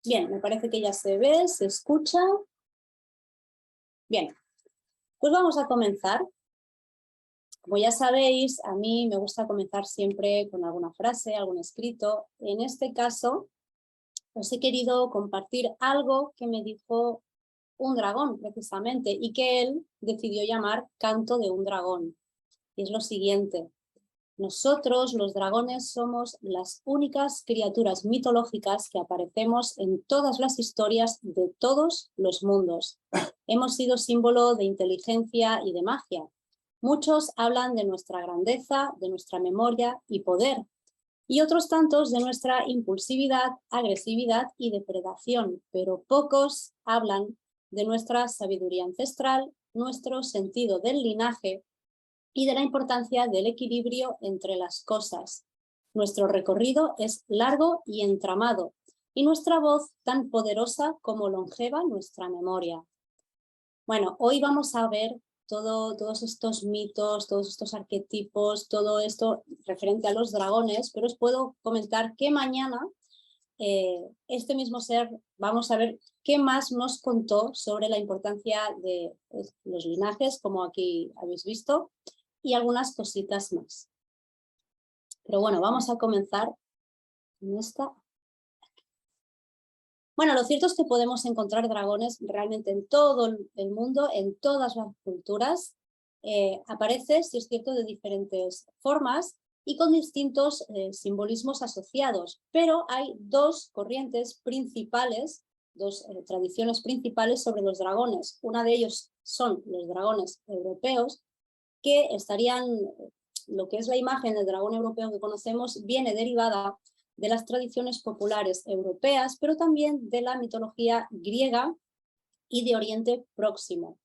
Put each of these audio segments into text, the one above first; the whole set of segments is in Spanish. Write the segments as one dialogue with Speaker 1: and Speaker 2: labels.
Speaker 1: Bien, me parece que ya se ve, se escucha. Bien, pues vamos a comenzar. Como ya sabéis, a mí me gusta comenzar siempre con alguna frase, algún escrito. En este caso, os he querido compartir algo que me dijo un dragón, precisamente, y que él decidió llamar Canto de un dragón. Y es lo siguiente: nosotros, los dragones, somos las únicas criaturas mitológicas que aparecemos en todas las historias de todos los mundos. Hemos sido símbolo de inteligencia y de magia. Muchos hablan de nuestra grandeza, de nuestra memoria y poder, y otros tantos de nuestra impulsividad, agresividad y depredación, pero pocos hablan de nuestra sabiduría ancestral, nuestro sentido del linaje y de la importancia del equilibrio entre las cosas. Nuestro recorrido es largo y entramado, y nuestra voz tan poderosa como longeva nuestra memoria. Bueno, hoy vamos a ver todos estos mitos, todos estos arquetipos, todo esto referente a los dragones, pero os puedo comentar que mañana este mismo ser, vamos a ver qué más nos contó sobre la importancia de los linajes, como aquí habéis visto, y algunas cositas más. Pero bueno, vamos a comenzar con esta. Bueno, lo cierto es que podemos encontrar dragones realmente en todo el mundo, en todas las culturas. Aparece, si es cierto, de diferentes formas y con distintos simbolismos asociados, pero hay dos corrientes principales, dos tradiciones principales sobre los dragones. Una de ellos son los dragones europeos, que estarían, lo que es la imagen del dragón europeo que conocemos, viene derivada de las tradiciones populares europeas, pero también de la mitología griega y de Oriente Próximo.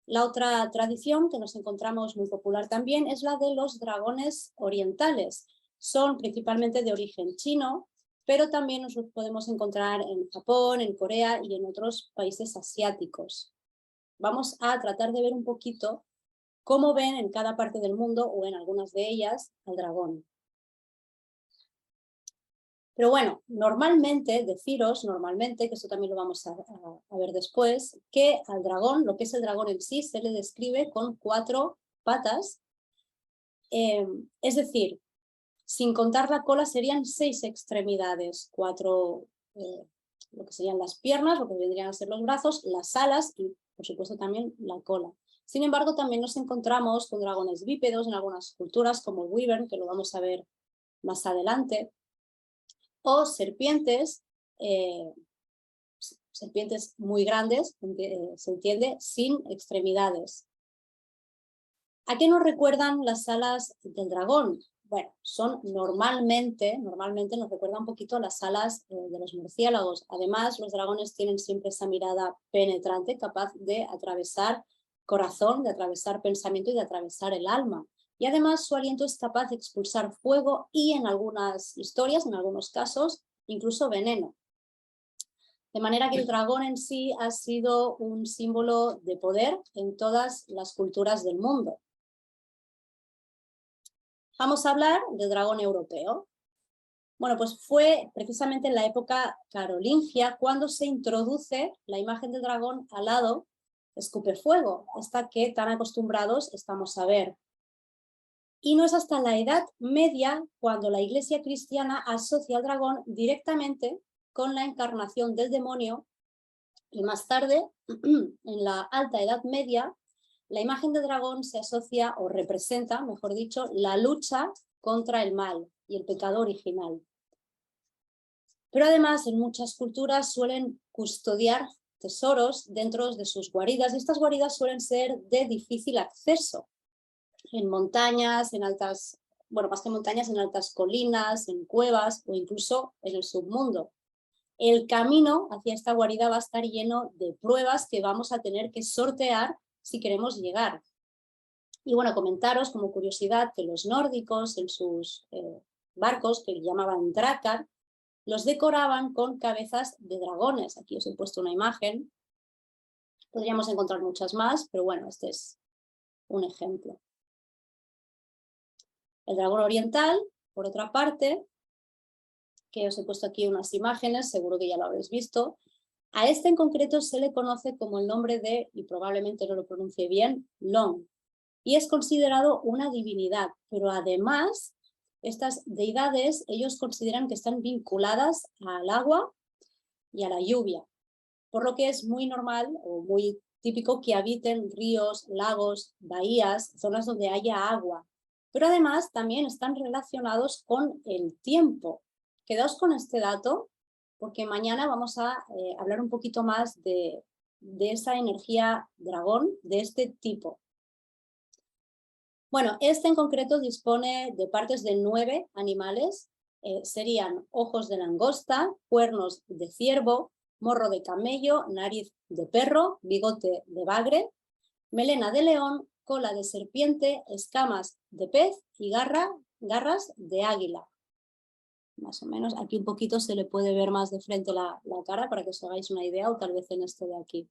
Speaker 1: La otra tradición que nos encontramos muy popular también es la de los dragones orientales. Son principalmente de origen chino, pero también nos los podemos encontrar en Japón, en Corea y en otros países asiáticos. Vamos a tratar de ver un poquito cómo ven en cada parte del mundo o en algunas de ellas al dragón. Pero bueno, normalmente, que esto también lo vamos a ver después, que al dragón, lo que es el dragón en sí, se le describe con 4 patas, es decir, sin contar la cola serían 6 extremidades, 4, lo que serían las piernas, lo que vendrían a ser los brazos, las alas y por supuesto también la cola. Sin embargo, también nos encontramos con dragones bípedos en algunas culturas, como el wyvern, que lo vamos a ver más adelante, o serpientes, serpientes muy grandes, se entiende, sin extremidades. ¿A qué nos recuerdan las alas del dragón? Bueno, son normalmente nos recuerdan un poquito a las alas de los murciélagos. Además, los dragones tienen siempre esa mirada penetrante, capaz de atravesar corazón, de atravesar pensamiento y de atravesar el alma. Y además su aliento es capaz de expulsar fuego y en algunas historias, en algunos casos, incluso veneno. De manera que el dragón en sí ha sido un símbolo de poder en todas las culturas del mundo. Vamos a hablar del dragón europeo. Bueno, pues fue precisamente en la época carolingia cuando se introduce la imagen del dragón alado escupefuego, esta que tan acostumbrados estamos a ver. Y no es hasta la Edad Media cuando la Iglesia cristiana asocia al dragón directamente con la encarnación del demonio, y más tarde, en la Alta Edad Media, la imagen del dragón se asocia o representa, mejor dicho, la lucha contra el mal y el pecado original. Pero además en muchas culturas suelen custodiar tesoros dentro de sus guaridas, y estas guaridas suelen ser de difícil acceso, en montañas, en altas, bueno, más que montañas, en altas colinas, en cuevas o incluso en el submundo. El camino hacia esta guarida va a estar lleno de pruebas que vamos a tener que sortear si queremos llegar. Y bueno, comentaros como curiosidad que los nórdicos en sus barcos, que llamaban drácar, los decoraban con cabezas de dragones. Aquí os he puesto una imagen. Podríamos encontrar muchas más, pero bueno, este es un ejemplo. El dragón oriental, por otra parte, que os he puesto aquí unas imágenes, seguro que ya lo habréis visto. A este en concreto se le conoce como el nombre de, y probablemente no lo pronuncie bien, Long, y es considerado una divinidad, pero además estas deidades ellos consideran que están vinculadas al agua y a la lluvia, por lo que es muy normal o muy típico que habiten ríos, lagos, bahías, zonas donde haya agua, pero además también están relacionados con el tiempo. Quedaos con este dato porque mañana vamos a hablar un poquito más de esa energía dragón de este tipo. Bueno, este en concreto dispone de partes de 9 animales, serían ojos de langosta, cuernos de ciervo, morro de camello, nariz de perro, bigote de bagre, melena de león, cola de serpiente, escamas de pez y garras de águila. Más o menos, aquí un poquito se le puede ver más de frente la cara para que os hagáis una idea, o tal vez en este de aquí.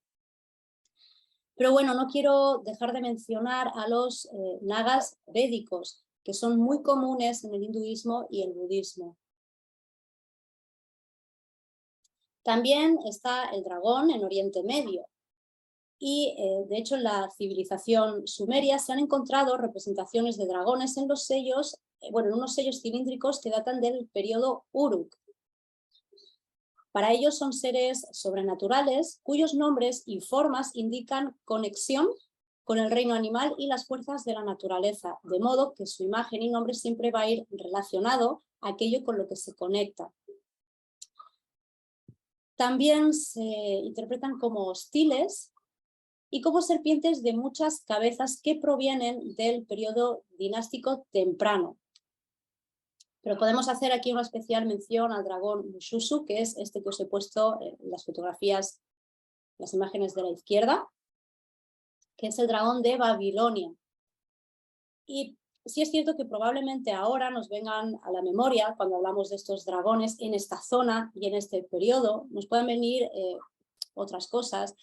Speaker 1: Pero bueno, no quiero dejar de mencionar a los nagas védicos, que son muy comunes en el hinduismo y el budismo. También está el dragón en Oriente Medio. Y de hecho en la civilización sumeria se han encontrado representaciones de dragones en los sellos, en unos sellos cilíndricos que datan del periodo Uruk. Para ellos son seres sobrenaturales cuyos nombres y formas indican conexión con el reino animal y las fuerzas de la naturaleza, de modo que su imagen y nombre siempre va a ir relacionado a aquello con lo que se conecta. También se interpretan como hostiles y como serpientes de muchas cabezas que provienen del periodo dinástico temprano. Pero podemos hacer aquí una especial mención al dragón Mushusu, que es este que os he puesto en las fotografías, las imágenes de la izquierda, que es el dragón de Babilonia. Y sí es cierto que probablemente ahora nos vengan a la memoria, cuando hablamos de estos dragones en esta zona y en este periodo, nos puedan venir otras cosas,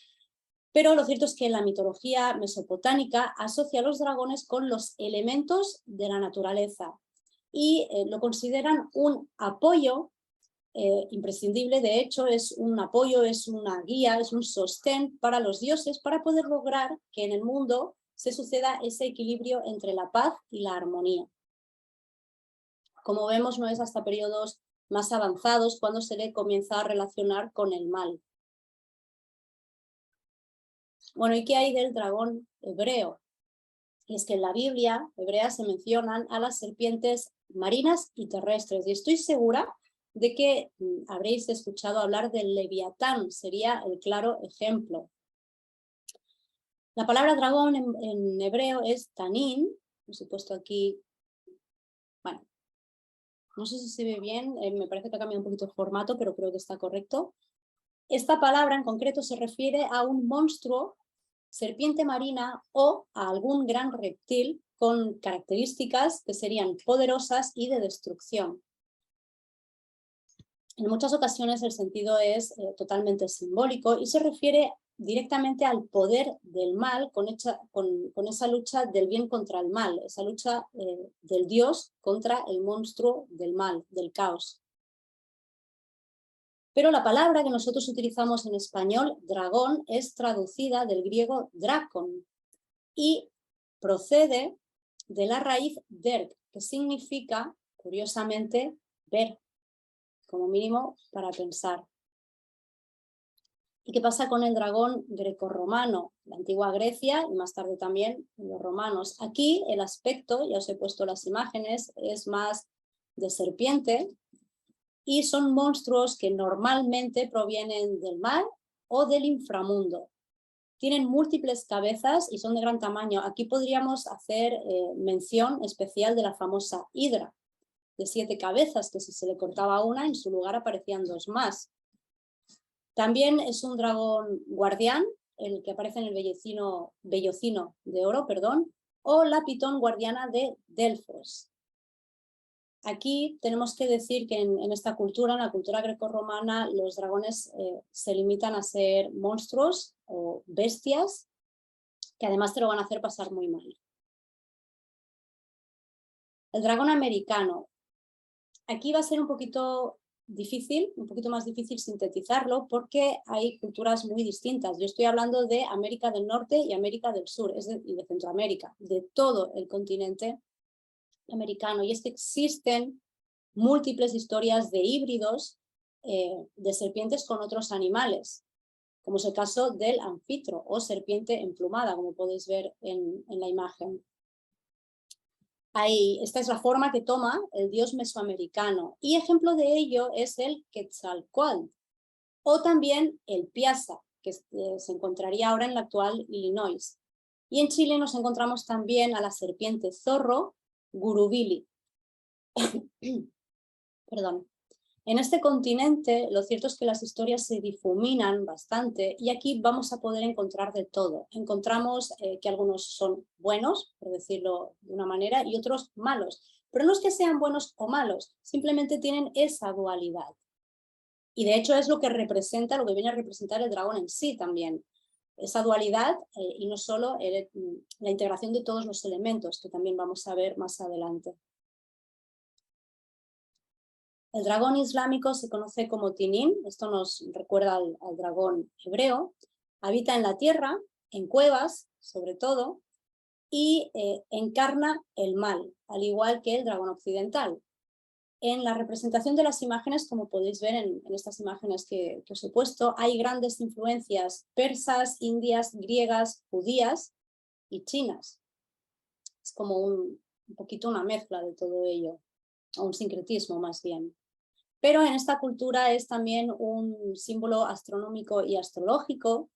Speaker 1: pero lo cierto es que la mitología mesopotámica asocia a los dragones con los elementos de la naturaleza y lo consideran un apoyo imprescindible. De hecho, es un apoyo, es una guía, es un sostén para los dioses para poder lograr que en el mundo se suceda ese equilibrio entre la paz y la armonía. Como vemos, no es hasta periodos más avanzados cuando se le comienza a relacionar con el mal. Bueno, ¿y qué hay del dragón hebreo? Y es que en la Biblia hebrea se mencionan a las serpientes marinas y terrestres, y estoy segura de que habréis escuchado hablar del Leviatán, sería el claro ejemplo. La palabra dragón en hebreo es tanin, os he puesto aquí, bueno, no sé si se ve bien, me parece que ha cambiado un poquito el formato, pero creo que está correcto. Esta palabra en concreto se refiere a un monstruo, serpiente marina o a algún gran reptil con características que serían poderosas y de destrucción. En muchas ocasiones el sentido es totalmente simbólico y se refiere directamente al poder del mal con esa lucha del bien contra el mal, esa lucha del Dios contra el monstruo del mal, del caos. Pero la palabra que nosotros utilizamos en español, dragón, es traducida del griego drakon y procede de la raíz derg, que significa, curiosamente, ver, como mínimo para pensar. ¿Y qué pasa con el dragón grecorromano? La antigua Grecia y más tarde también los romanos. Aquí el aspecto, ya os he puesto las imágenes, es más de serpiente y son monstruos que normalmente provienen del mar o del inframundo. Tienen múltiples cabezas y son de gran tamaño. Aquí podríamos hacer mención especial de la famosa hidra, de 7 cabezas, que si se le cortaba una, en su lugar aparecían 2 más. También es un dragón guardián, el que aparece en el vellocino de oro, o la pitón guardiana de Delfos. Aquí tenemos que decir que en esta cultura, en la cultura grecorromana, los dragones se limitan a ser monstruos o bestias que además te lo van a hacer pasar muy mal. El dragón americano. Aquí va a ser un poquito difícil, un poquito más difícil sintetizarlo porque hay culturas muy distintas. Yo estoy hablando de América del Norte y América del Sur, y de Centroamérica, de todo el continente americano. Y es que existen múltiples historias de híbridos de serpientes con otros animales, como es el caso del anfitro o serpiente emplumada, como podéis ver en la imagen. Esta es la forma que toma el dios mesoamericano y ejemplo de ello es el Quetzalcóatl o también el Piasa, que se encontraría ahora en la actual Illinois. Y en Chile nos encontramos también a la serpiente zorro Gurubili. Perdón. En este continente lo cierto es que las historias se difuminan bastante y aquí vamos a poder encontrar de todo. Encontramos que algunos son buenos, por decirlo de una manera, y otros malos. Pero no es que sean buenos o malos, simplemente tienen esa dualidad. Y de hecho es lo que representa, lo que viene a representar el dragón en sí también. Esa dualidad y no solo la integración de todos los elementos que también vamos a ver más adelante. El dragón islámico se conoce como Tinin, esto nos recuerda al dragón hebreo, habita en la tierra, en cuevas sobre todo, y encarna el mal, al igual que el dragón occidental. En la representación de las imágenes, como podéis ver en estas imágenes que os he puesto, hay grandes influencias persas, indias, griegas, judías y chinas. Es como un poquito una mezcla de todo ello, o un sincretismo más bien. Pero en esta cultura es también un símbolo astronómico y astrológico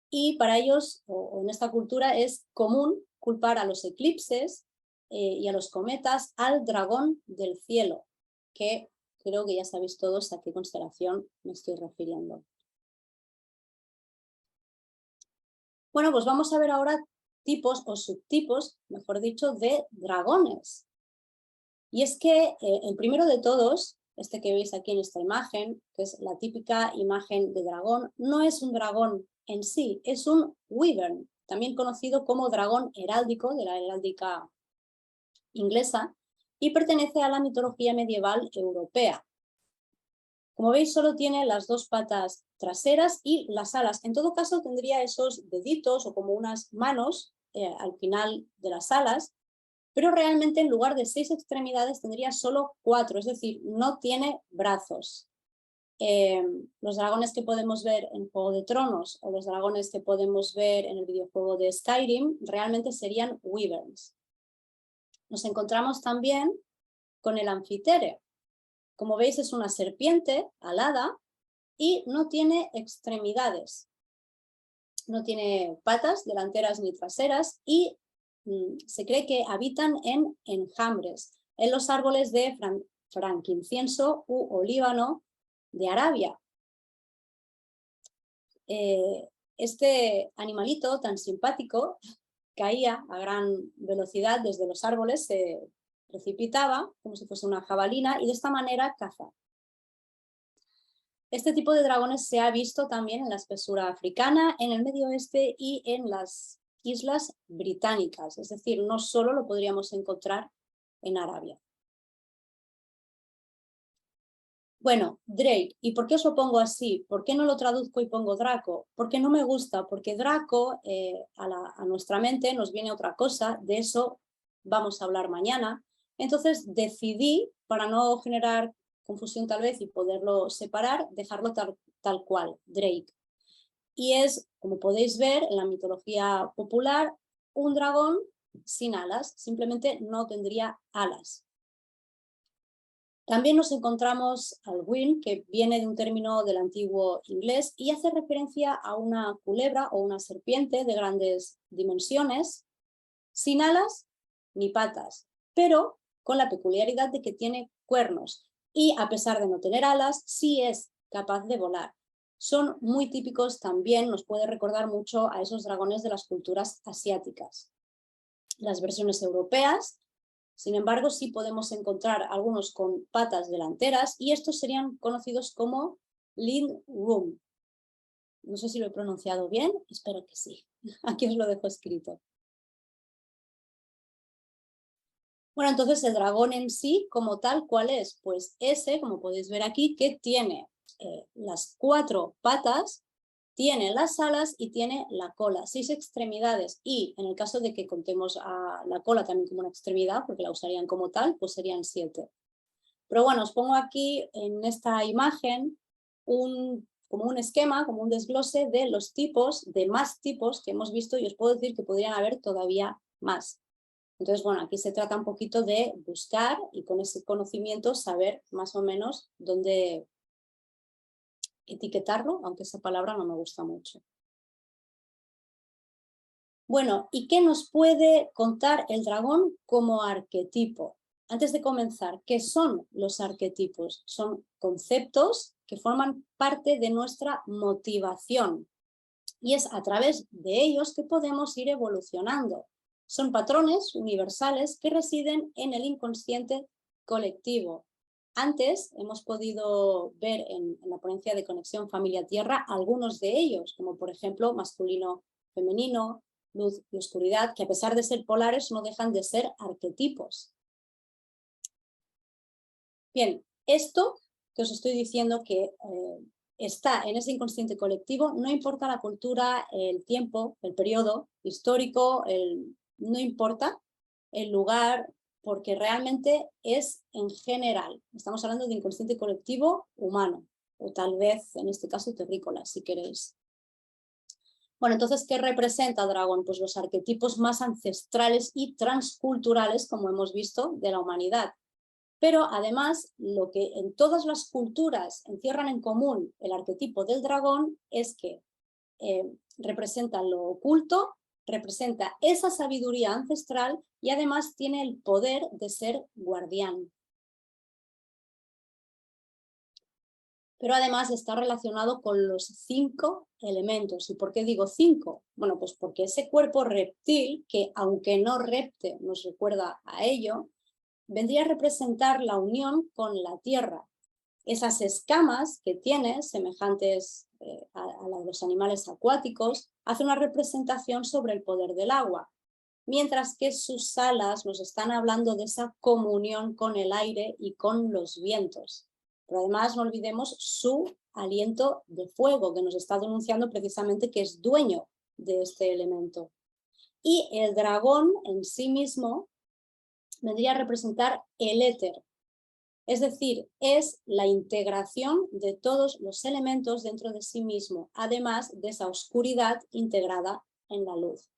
Speaker 1: y para ellos, o en esta cultura, es común culpar a los eclipses y a los cometas al dragón del cielo, que creo que ya sabéis todos a qué constelación me estoy refiriendo. Bueno, pues vamos a ver ahora tipos o subtipos, mejor dicho, de dragones. Y es que el primero de todos, este que veis aquí en esta imagen, que es la típica imagen de dragón, no es un dragón en sí, es un wyvern, también conocido como dragón heráldico de la heráldica inglesa, y pertenece a la mitología medieval europea. Como veis, solo tiene las dos patas traseras y las alas. En todo caso, tendría esos deditos o como unas manos al final de las alas, pero realmente en lugar de 6 extremidades tendría solo 4, es decir, no tiene brazos. Los dragones que podemos ver en Juego de Tronos o los dragones que podemos ver en el videojuego de Skyrim realmente serían wyverns. Nos encontramos también con el anfitere. Como veis es una serpiente alada y no tiene extremidades. No tiene patas delanteras ni traseras y se cree que habitan en enjambres, en los árboles de frankincienso u olíbano de Arabia. Este animalito tan simpático caía a gran velocidad desde los árboles, se precipitaba como si fuese una jabalina y de esta manera caza. Este tipo de dragones se ha visto también en la espesura africana, en el Medio Oeste y en las Islas Británicas, es decir, no solo lo podríamos encontrar en Arabia. Bueno, Drake, ¿y por qué os lo pongo así? ¿Por qué no lo traduzco y pongo Draco? Porque no me gusta, porque Draco a nuestra mente nos viene otra cosa, de eso vamos a hablar mañana. Entonces decidí, para no generar confusión tal vez y poderlo separar, dejarlo tal cual, Drake. Y es, como podéis ver, en la mitología popular, un dragón sin alas, simplemente no tendría alas. También nos encontramos al Wyn, que viene de un término del antiguo inglés y hace referencia a una culebra o una serpiente de grandes dimensiones, sin alas ni patas, pero con la peculiaridad de que tiene cuernos y a pesar de no tener alas, sí es capaz de volar. Son muy típicos también, nos puede recordar mucho a esos dragones de las culturas asiáticas. Las versiones europeas, sin embargo, sí podemos encontrar algunos con patas delanteras y estos serían conocidos como Lindworm. No sé si lo he pronunciado bien, espero que sí. Aquí os lo dejo escrito. Bueno, entonces el dragón en sí, como tal, ¿cuál es? Pues ese, como podéis ver aquí, que tiene las 4 patas, tiene las alas y tiene la cola, 6 extremidades. Y en el caso de que contemos a la cola también como una extremidad, porque la usarían como tal, pues serían 7. Pero bueno, os pongo aquí en esta imagen como un esquema, como un desglose de los tipos, de más tipos que hemos visto, y os puedo decir que podrían haber todavía más. Entonces, bueno, aquí se trata un poquito de buscar y con ese conocimiento saber más o menos dónde etiquetarlo, aunque esa palabra no me gusta mucho. Bueno, ¿y qué nos puede contar el dragón como arquetipo? Antes de comenzar, ¿qué son los arquetipos? Son conceptos que forman parte de nuestra motivación y es a través de ellos que podemos ir evolucionando. Son patrones universales que residen en el inconsciente colectivo. Antes hemos podido ver en la ponencia de Conexión Familia-Tierra algunos de ellos, como por ejemplo masculino-femenino, luz y oscuridad, que a pesar de ser polares no dejan de ser arquetipos. Bien, esto que os estoy diciendo que está en ese inconsciente colectivo, no importa la cultura, el tiempo, el periodo histórico, no importa el lugar, porque realmente es en general. Estamos hablando de inconsciente colectivo humano, o tal vez en este caso terrícola, si queréis. Bueno, entonces, ¿qué representa dragón? Pues los arquetipos más ancestrales y transculturales, como hemos visto, de la humanidad. Pero además, lo que en todas las culturas encierran en común el arquetipo del dragón es que representa lo oculto, representa esa sabiduría ancestral y además tiene el poder de ser guardián. Pero además está relacionado con los 5 elementos. ¿Y por qué digo 5? Bueno, pues porque ese cuerpo reptil, que aunque no repte nos recuerda a ello, vendría a representar la unión con la tierra. Esas escamas que tiene, semejantes a las de los animales acuáticos, hace una representación sobre el poder del agua, mientras que sus alas nos están hablando de esa comunión con el aire y con los vientos. Pero además no olvidemos su aliento de fuego, que nos está denunciando precisamente que es dueño de este elemento. Y el dragón en sí mismo vendría a representar el éter, es decir, es la integración de todos los elementos dentro de sí mismo, además de esa oscuridad integrada en la luz.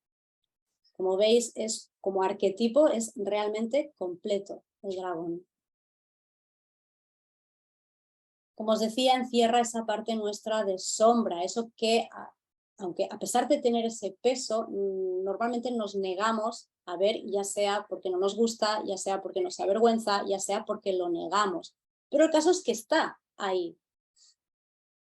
Speaker 1: Como veis, como arquetipo es realmente completo el dragón. Como os decía, encierra esa parte nuestra de sombra, eso que, aunque a pesar de tener ese peso, normalmente nos negamos a ver, ya sea porque no nos gusta, ya sea porque nos avergüenza, ya sea porque lo negamos. Pero el caso es que está ahí.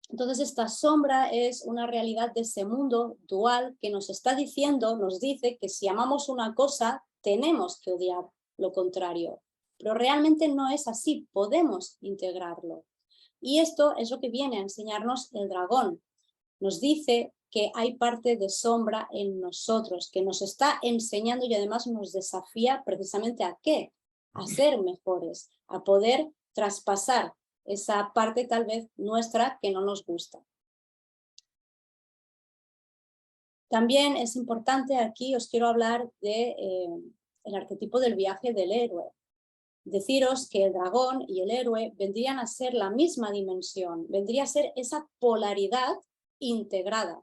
Speaker 1: Entonces esta sombra es una realidad de ese mundo dual que nos está diciendo, nos dice que si amamos una cosa, tenemos que odiar lo contrario. Pero realmente no es así, podemos integrarlo. Y esto es lo que viene a enseñarnos el dragón. Nos dice que hay parte de sombra en nosotros, que nos está enseñando y además nos desafía precisamente ¿a qué? A ser mejores, a poder traspasar esa parte tal vez nuestra que no nos gusta. También es importante aquí, os quiero hablar de el arquetipo del viaje del héroe. Deciros que el dragón y el héroe vendrían a ser la misma dimensión, vendría a ser esa polaridad integrada,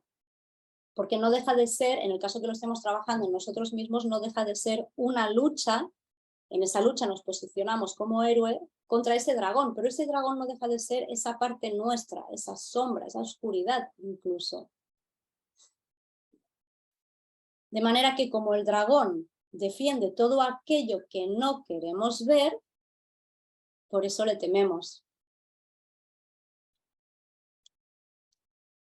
Speaker 1: porque no deja de ser, en el caso que lo estemos trabajando en nosotros mismos, no deja de ser una lucha. En esa lucha nos posicionamos como héroe contra ese dragón, pero ese dragón no deja de ser esa parte nuestra, esa sombra, esa oscuridad incluso. De manera que como el dragón defiende todo aquello que no queremos ver, por eso le tememos.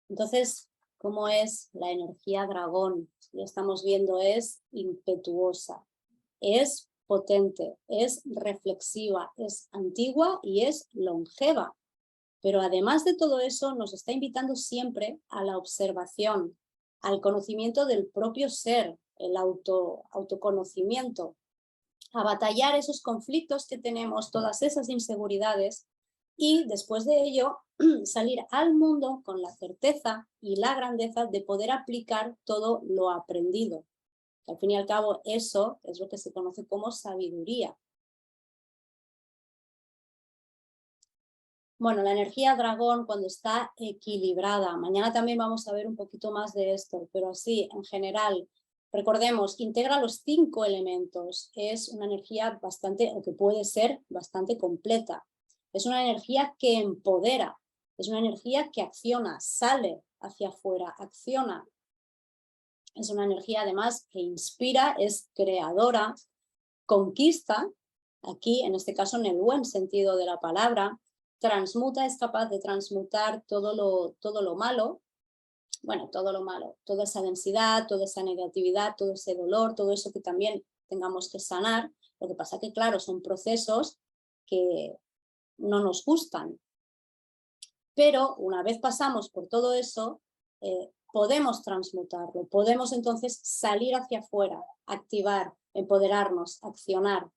Speaker 1: Entonces, ¿cómo es la energía dragón? Ya estamos viendo, es impetuosa, es potente, es reflexiva, es antigua y es longeva. Pero además de todo eso, nos está invitando siempre a la observación, al conocimiento del propio ser, el autoconocimiento. a batallar esos conflictos que tenemos, todas esas inseguridades, y después de ello salir al mundo con la certeza y la grandeza de poder aplicar todo lo aprendido. Al fin y al cabo, eso es lo que se conoce como sabiduría. Bueno, la energía dragón cuando está equilibrada, mañana también vamos a ver un poquito más de esto, pero así, en general, recordemos, integra los 5 elementos, es una energía bastante, o que puede ser bastante completa, es una energía que empodera, es una energía que acciona, sale hacia afuera, acciona, es una energía además que inspira, es creadora, conquista, aquí en este caso en el buen sentido de la palabra, transmuta, es capaz de transmutar todo lo malo, bueno, todo lo malo, toda esa densidad, toda esa negatividad, todo ese dolor, todo eso que también tengamos que sanar. Lo que pasa que, claro, son procesos que no nos gustan. Pero una vez pasamos por todo eso, podemos transmutarlo, podemos entonces salir hacia afuera, activar, empoderarnos, accionar.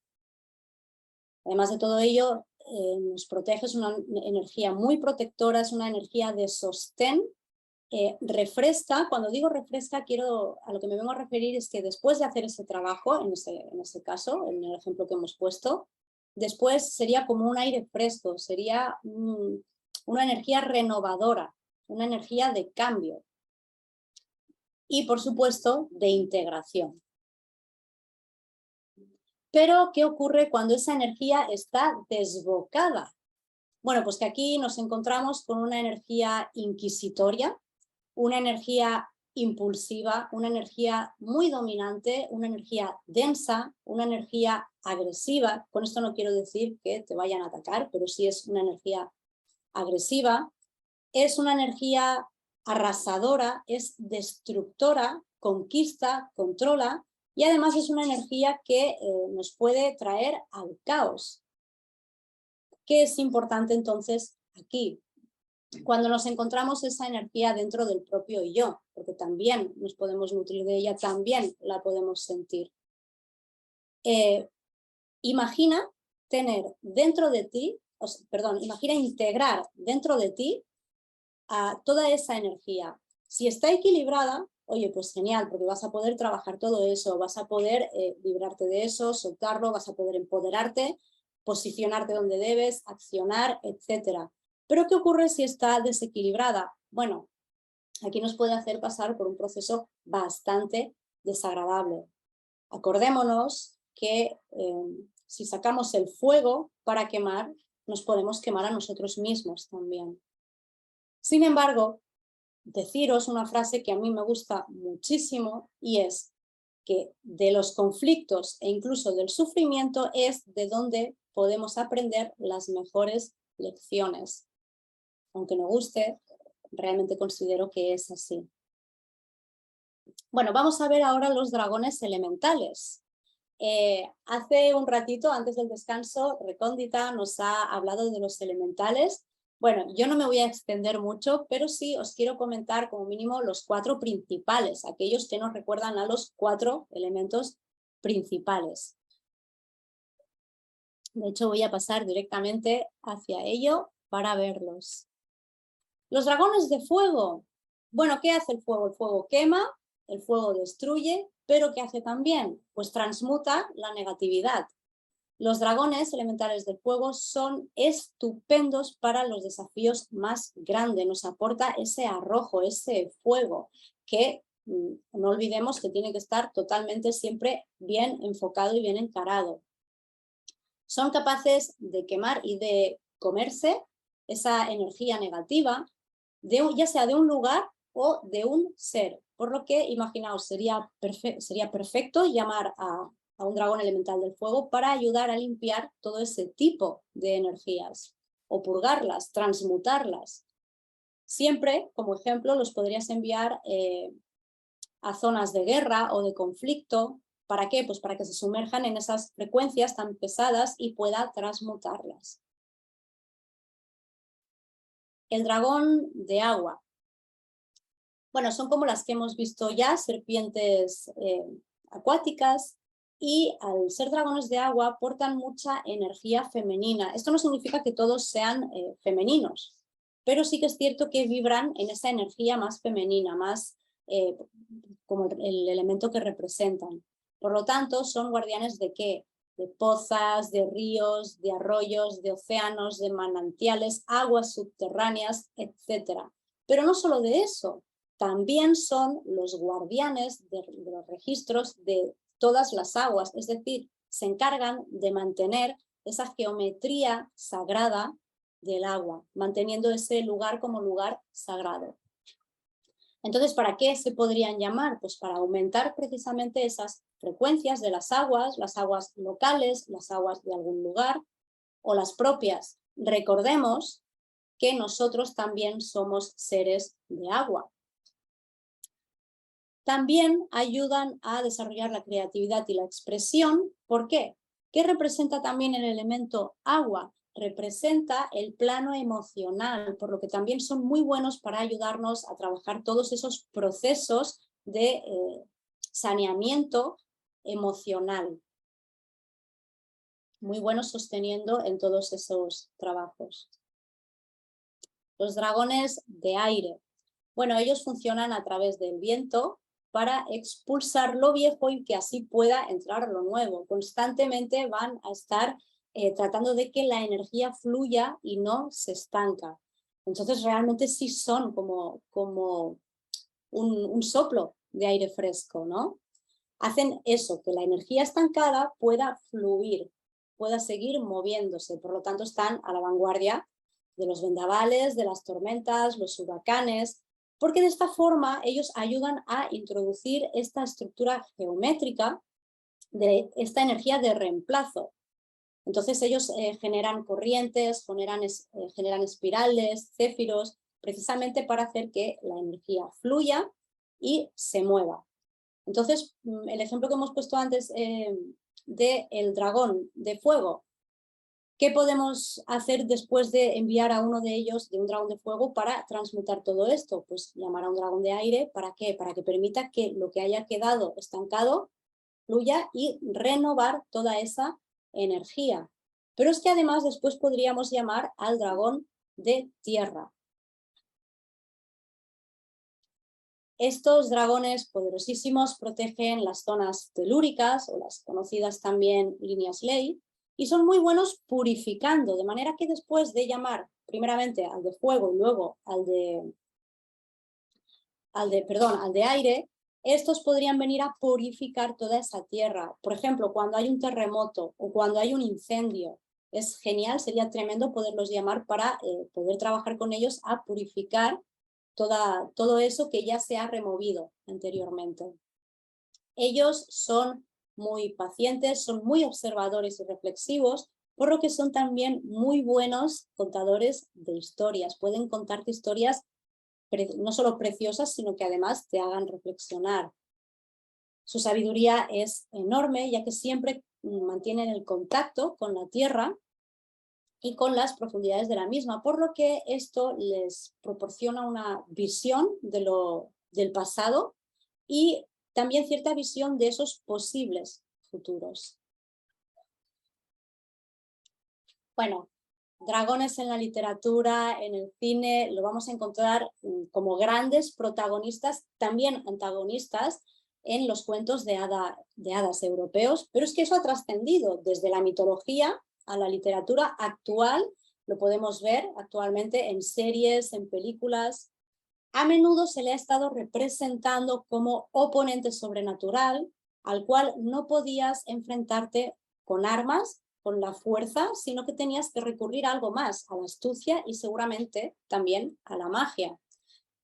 Speaker 1: Además de todo ello, nos protege, es una energía muy protectora, es una energía de sostén, refresca. Cuando digo refresca, a lo que me vengo a referir es que después de hacer ese trabajo, en ese caso, en el ejemplo que hemos puesto, después sería como un aire fresco, sería una energía renovadora, una energía de cambio y, por supuesto, de integración. Pero, ¿qué ocurre cuando esa energía está desbocada? Bueno, pues que aquí nos encontramos con una energía inquisitoria, una energía impulsiva, una energía muy dominante, una energía densa, una energía agresiva. Con esto no quiero decir que te vayan a atacar, pero sí es una energía agresiva. Es una energía arrasadora, es destructora, conquista, controla, y además es una energía que nos puede traer al caos. ¿Qué es importante entonces aquí? Cuando nos encontramos esa energía dentro del propio yo, porque también nos podemos nutrir de ella, también la podemos sentir. Imagina tener dentro de ti, imagina integrar dentro de ti a toda esa energía. Si está equilibrada, oye, pues genial, porque vas a poder trabajar todo eso, vas a poder librarte de eso, soltarlo, vas a poder empoderarte, posicionarte donde debes, accionar, etcétera. Pero ¿qué ocurre si está desequilibrada? Bueno, aquí nos puede hacer pasar por un proceso bastante desagradable. Acordémonos que si sacamos el fuego para quemar, nos podemos quemar a nosotros mismos también. Sin embargo, deciros una frase que a mí me gusta muchísimo y es que de los conflictos e incluso del sufrimiento es de donde podemos aprender las mejores lecciones. Aunque no guste, realmente considero que es así. Bueno, vamos a ver ahora los dragones elementales. Hace un ratito, antes del descanso, Recóndita nos ha hablado de los elementales. Bueno, yo no me voy a extender mucho, pero sí os quiero comentar como mínimo los 4 principales, aquellos que nos recuerdan a los 4 elementos principales. De hecho, voy a pasar directamente hacia ello para verlos. Los dragones de fuego. Bueno, ¿qué hace el fuego? El fuego quema, el fuego destruye, pero ¿qué hace también? Pues transmuta la negatividad. Los dragones elementales del fuego son estupendos para los desafíos más grandes. Nos aporta ese arrojo, ese fuego, que no olvidemos que tiene que estar totalmente siempre bien enfocado y bien encarado. Son capaces de quemar y de comerse esa energía negativa, ya sea de un lugar o de un ser. Por lo que, imaginaos, sería perfecto llamar a un dragón elemental del fuego para ayudar a limpiar todo ese tipo de energías o purgarlas, transmutarlas. Siempre, como ejemplo, los podrías enviar a zonas de guerra o de conflicto. ¿Para qué? Pues para que se sumerjan en esas frecuencias tan pesadas y pueda transmutarlas. El dragón de agua. Bueno, son como las que hemos visto ya, serpientes acuáticas, y al ser dragones de agua portan mucha energía femenina. Esto no significa que todos sean femeninos, pero sí que es cierto que vibran en esa energía más femenina, más como el elemento que representan. Por lo tanto, son guardianes ¿de qué? De pozas, de ríos, de arroyos, de océanos, de manantiales, aguas subterráneas, etc. Pero no solo de eso, también son los guardianes de los registros de todas las aguas, es decir, se encargan de mantener esa geometría sagrada del agua, manteniendo ese lugar como lugar sagrado. Entonces, ¿para qué se podrían llamar? Pues para aumentar precisamente esas frecuencias de las aguas locales, las aguas de algún lugar o las propias. Recordemos que nosotros también somos seres de agua. También ayudan a desarrollar la creatividad y la expresión. ¿Por qué? ¿Qué representa también el elemento agua? Representa el plano emocional, por lo que también son muy buenos para ayudarnos a trabajar todos esos procesos de saneamiento emocional. Muy buenos sosteniendo en todos esos trabajos. Los dragones de aire. Bueno, ellos funcionan a través del viento para expulsar lo viejo y que así pueda entrar lo nuevo. Constantemente van a estar tratando de que la energía fluya y no se estanca. Entonces realmente sí son como un soplo de aire fresco, ¿no? Hacen eso, que la energía estancada pueda fluir, pueda seguir moviéndose. Por lo tanto, están a la vanguardia de los vendavales, de las tormentas, los huracanes, porque de esta forma ellos ayudan a introducir esta estructura geométrica de esta energía de reemplazo. Entonces ellos generan corrientes, generan espirales, céfiros, precisamente para hacer que la energía fluya y se mueva. Entonces, el ejemplo que hemos puesto antes del dragón de fuego, ¿qué podemos hacer después de enviar a uno de ellos, de un dragón de fuego, para transmutar todo esto? Pues llamar a un dragón de aire, ¿para qué? Para que permita que lo que haya quedado estancado fluya y renovar toda esa energía. Pero es que además después podríamos llamar al dragón de tierra. Estos dragones poderosísimos protegen las zonas telúricas o las conocidas también líneas ley y son muy buenos purificando, de manera que después de llamar primeramente al de fuego y luego al de aire, estos podrían venir a purificar toda esa tierra. Por ejemplo, cuando hay un terremoto o cuando hay un incendio, es genial, sería tremendo poderlos llamar para poder trabajar con ellos a purificar todo eso que ya se ha removido anteriormente. Ellos son muy pacientes, son muy observadores y reflexivos, por lo que son también muy buenos contadores de historias. Pueden contarte historias no solo preciosas, sino que además te hagan reflexionar. Su sabiduría es enorme, ya que siempre mantienen el contacto con la tierra y con las profundidades de la misma, por lo que esto les proporciona una visión del pasado y también cierta visión de esos posibles futuros. Bueno, dragones en la literatura, en el cine, lo vamos a encontrar como grandes protagonistas, también antagonistas en los cuentos de hadas europeos, pero es que eso ha trascendido desde la mitología a la literatura actual, lo podemos ver actualmente en series, en películas. A menudo se le ha estado representando como oponente sobrenatural al cual no podías enfrentarte con armas, con la fuerza, sino que tenías que recurrir a algo más, a la astucia y seguramente también a la magia.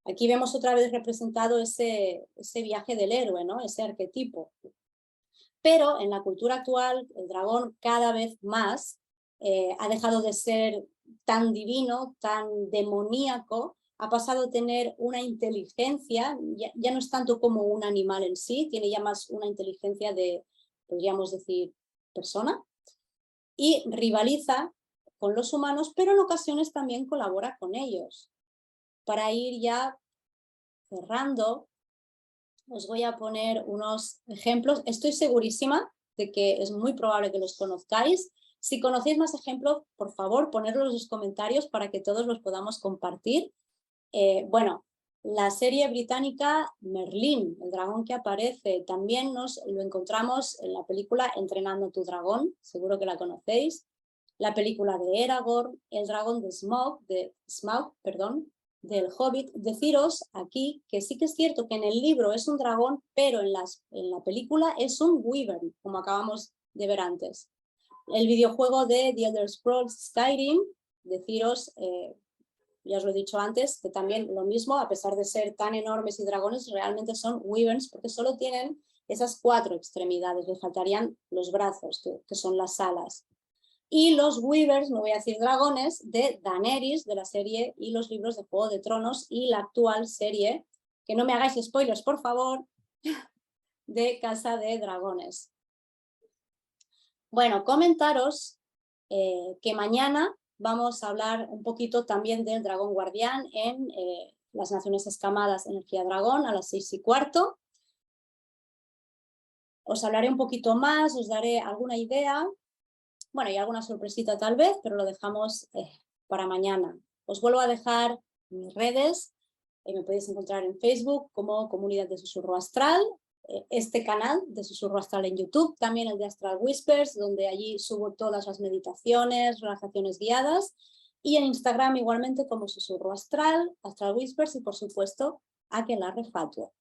Speaker 1: Aquí vemos otra vez representado ese viaje del héroe, ¿no? Ese arquetipo. Pero en la cultura actual, el dragón cada vez más ha dejado de ser tan divino, tan demoníaco, ha pasado a tener una inteligencia, ya no es tanto como un animal en sí, tiene ya más una inteligencia de, podríamos decir, persona, y rivaliza con los humanos, pero en ocasiones también colabora con ellos. Para ir ya cerrando, os voy a poner unos ejemplos. Estoy segurísima de que es muy probable que los conozcáis. Si conocéis más ejemplos, por favor, ponedlos en los comentarios para que todos los podamos compartir. Bueno, la serie británica Merlín, el dragón que aparece, también nos lo encontramos en la película Entrenando a tu dragón, seguro que la conocéis. La película de Aragorn, el dragón de Smaug, del Hobbit. Deciros aquí que sí que es cierto que en el libro es un dragón, pero en la película es un wyvern, como acabamos de ver antes. El videojuego de The Elder Scrolls Skyrim, deciros, ya os lo he dicho antes, que también lo mismo, a pesar de ser tan enormes y dragones, realmente son wyverns porque solo tienen esas 4 extremidades, les faltarían los brazos, que son las alas. Y los wyverns, no voy a decir dragones, de Daenerys, de la serie y los libros de Juego de Tronos y la actual serie, que no me hagáis spoilers, por favor, de Casa de Dragones. Bueno, comentaros que mañana vamos a hablar un poquito también del dragón guardián en las Naciones Escamadas Energía Dragón a las 6:15. Os hablaré un poquito más, os daré alguna idea. Bueno, y alguna sorpresita tal vez, pero lo dejamos para mañana. Os vuelvo a dejar mis redes. Me podéis encontrar en Facebook como Comunidad de Susurro Astral, este canal de Susurro Astral en YouTube, también el de Astral Whispers, donde allí subo todas las meditaciones, relajaciones guiadas, y en Instagram igualmente como Susurro Astral, Astral Whispers y por supuesto Aquelarre Fatuo.